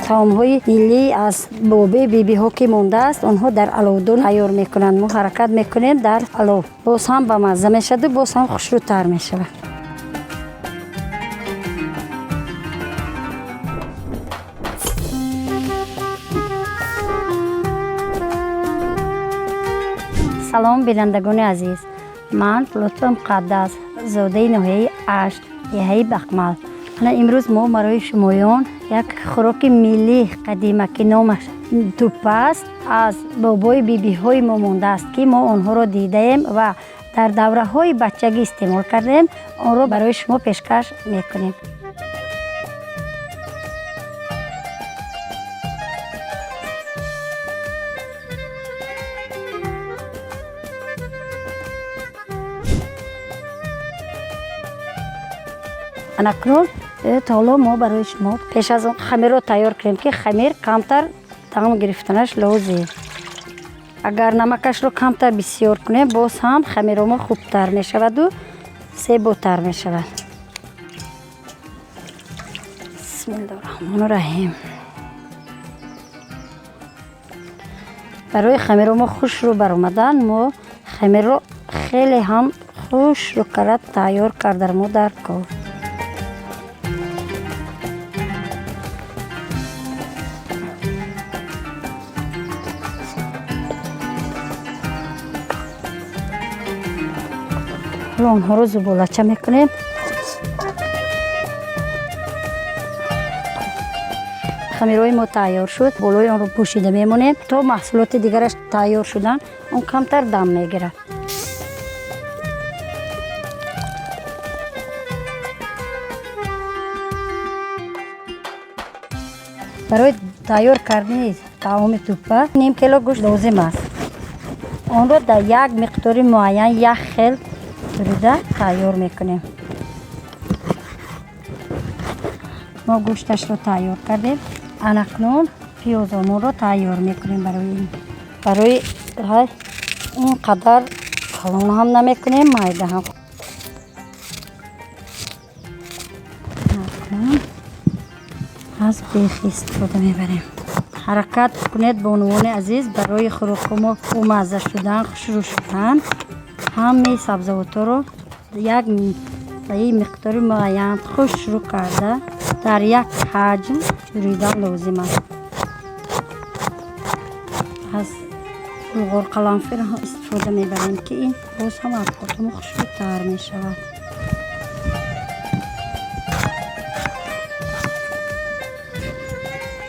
таомҳои миллӣ аз бобе бибиҳо ки мондааст, онҳо дар аловдон тайёр мекунанд. мо ҳаракат мекунем дар алов. Боз ҳам ба мазза мешавад, боз ҳам хушрӯтар мешавад. салом бинандагони азиз, ман лутфа муқаддас, зодаи ноҳияи Ашт, деҳаи Бақмал. имрӯз мо барои шумоён як хӯроки миллӣ қадима ки номаш туппа аст, аз бобои бибиҳои мо мондааст ки мо онҳоро дидаем ва дар давраҳои бачагӣ истеъмол кардем. онро барои шумо пешкаш мекунем. анакнун та ҳоло мо барои шумо пеш аз он хамирро тайёр кардем ки хамир камтар дам гирифтанаш лозим. агар намакашро камтар бисёр кунем, боз ҳам хамиро мо хубтар мешаваду зеботар мешавад. бисмиллаҳирроҳмонирроҳим. барои хамиро мо хушрӯ баромадан, мо хамирро хеле ҳам хушрӯ карда тайёр кардармо дар кор. онҳоро зуболача мекунем. хамирои мо тайёр шуд. болои онро пӯшида мемонем то маҳсулоти дигараш тайёр шудан, он камтар дам мегирад. барои тайёр кардани таоми туппа 1 кило гӯшт лозим аст. онро дар як миқдори муайян як хел бурида тайёр мекунем. мо гӯшташро тайёр кардем. анакнун пиёзонро тайёр мекунем. барои ин қадар калон ҳам намекунем, майда ҳам. аз бехи истифода мебарем. ҳаракат кунед бонувони азиз, барои хӯрокҳомо бомазза шудан, хушрӯ шудан ҳамаи сабзавотҳоро як миқдори муайян хушрӯ карда дар як ҳаҷм буридан лозим аст. аз булғор қаламфир ҳам истифода мебарем ки ин боз ҳам арқотамо хушрӯтар мешавад.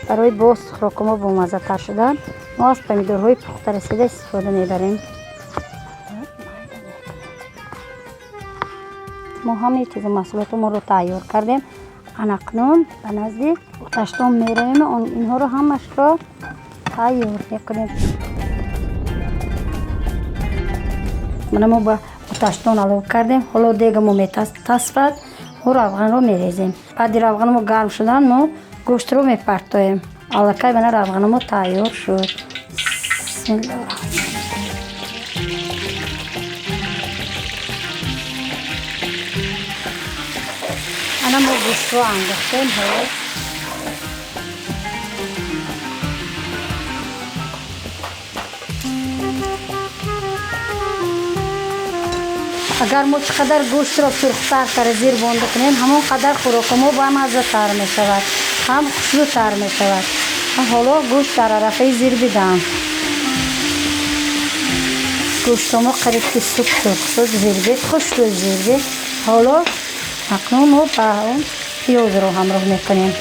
барои боз хӯрокҳомо бомаззатар шудан, мо аз помидорҳои пухтарасида истифода мебарем. мо ҳамаи чизу маҳсулотаморо тайёр кардем. анакнун ба назди оташтон меравем, инҳоро ҳамашро тайёр мекунем. мана мо ба оташтон алов кардем. ҳоло дегамо метасфад. мо равғанро мерезем. баъди равғанамо гарм шудан, мо гӯштро мепартоем. аллакай бана равғанамо тайёр шуд. ана мо гӯштро андохтем. агар мо чӣ қадар гӯштро сурхтар карда зир вонда кунем, ҳамон қадар хӯрокамо бамаззатар мешавад, ҳам хушрӯтар мешавад. ҳоло гӯшт дар арафаи зир бидам. гӯштамо қариб ки сух шуд, зирбед, хушрӯ зирбед. ҳоло акнун мо ба он пиёзро ҳамроҳ мекунем.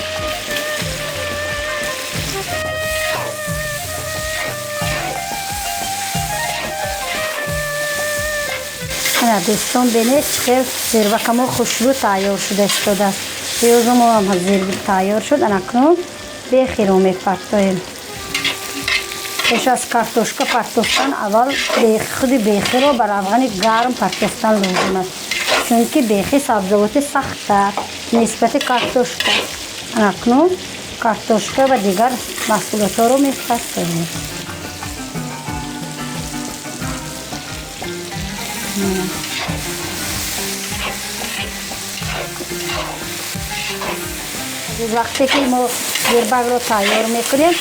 дӯстон бинед чӣ хел зирвакамо хушрӯ тайёр шуда истодааст. пиёзамо ҳам тайёр шуд. акнун бехиро мепартоем. пеш аз картошка партофтан аввал худи бехиро ба равғани гарм партофтан лозим аст, чунки бехи сабзавоти сахтар нисбати картошка. акнун картошка ва дигар маҳсулотҳоро мепартоем. عزیز وقتی که ما زیربک رو تیار میکنیم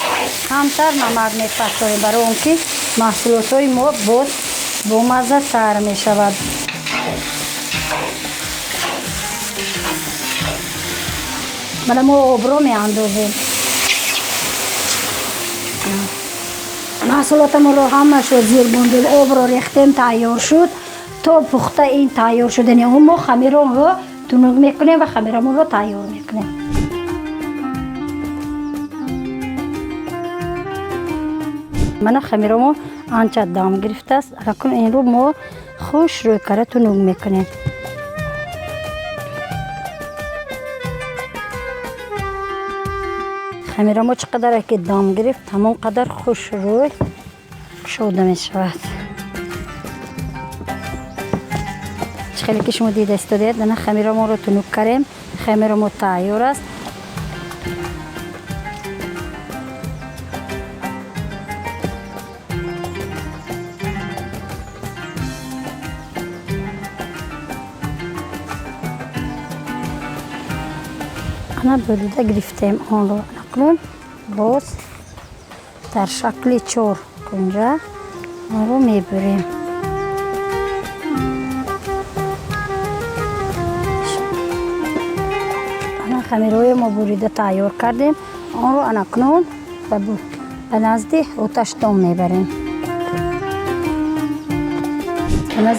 کمتر نمک میپرتیم برای اون که محصولات های ما با مزه تر میشود. بله ما آب رو میاندازیم. محصولات ما رو همه شد زیر بوندیم، آب رو ریختیم تیار شد تا پخته این تیار شدنی هم ما خمیرون رو تنوگ میکنیم و خمیرمون رو تیار میکنیم. من خمیرمون آنچه دام گرفته است، اکنون این رو ما خوش روی کره تنوگ میکنیم. خمیرمون چقدر که دام گرفت همون قدر خوش روی شده می شود. خیلی که شما دیده استودید دنه خمیرمون رو تنوگ کردیم. خمیرمون تیار است. انا بریده گرفتیم آن رو اکنون باز در شکل چور کنجا آن رو میبریم. خمیرهای ما بریده تیار کردیم آن رو اکنون به نزد آتش دم میبریم.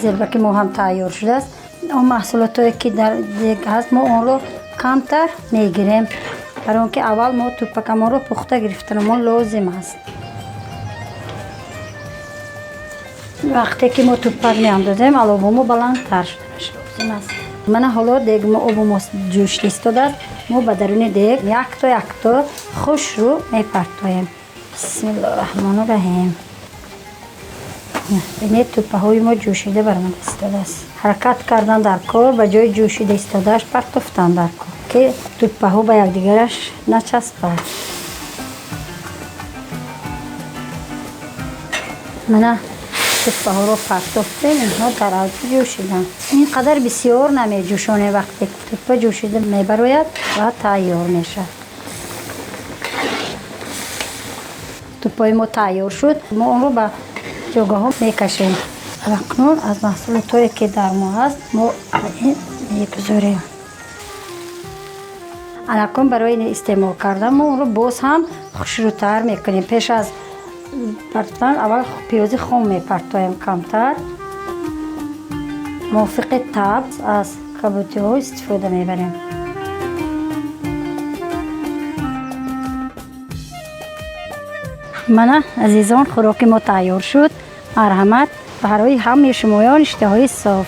زیربک ما هم تیار شده است. آن محصولاتی که در دیگ هست ما آن رو کمتر میگیریم برای اون که اول ما توپک ما رو پخته گرفتنمون لازم است. وقتی که ما توپک میاندازیم آبمون بلندتر شده لازم است. من حالا دیگ ما آبمون جوش ایستاده است. ما به درون دیگ یک تا خوش رو میپرتویم. بسم الله الرحمن الرحیم. ببینید توپه های ما جوشیده برآمده ایستاده است. حرکت کردن در کار به جای جوشیده ایستادهش پرتافتن در کار که توپه ها به یکدیگرش نچسبد. من توپه ها رو پرتافتیم، اینها در حالت جوشیدن. اینقدر بسیار نمی جوشانه. وقتی توپه جوشیده میبراید و تیار میشه. توپه ما تیار شد. ما اون رو به جوگاه ها میکشیم. اکنون از محصولاتی که در ما هست ما این میگذاریم. اکنون برای این استعمال کردن ما اون رو باز هم خوشروتر میکنیم. پیش از پرتوندن اول پیاز خام میپرتویم کمتر. موافق طبع از کبوتی ها استفاده میبریم. من عزیزان خوراک ما تیار شد. مرحمت برای همه شمایان اشتهای صاف.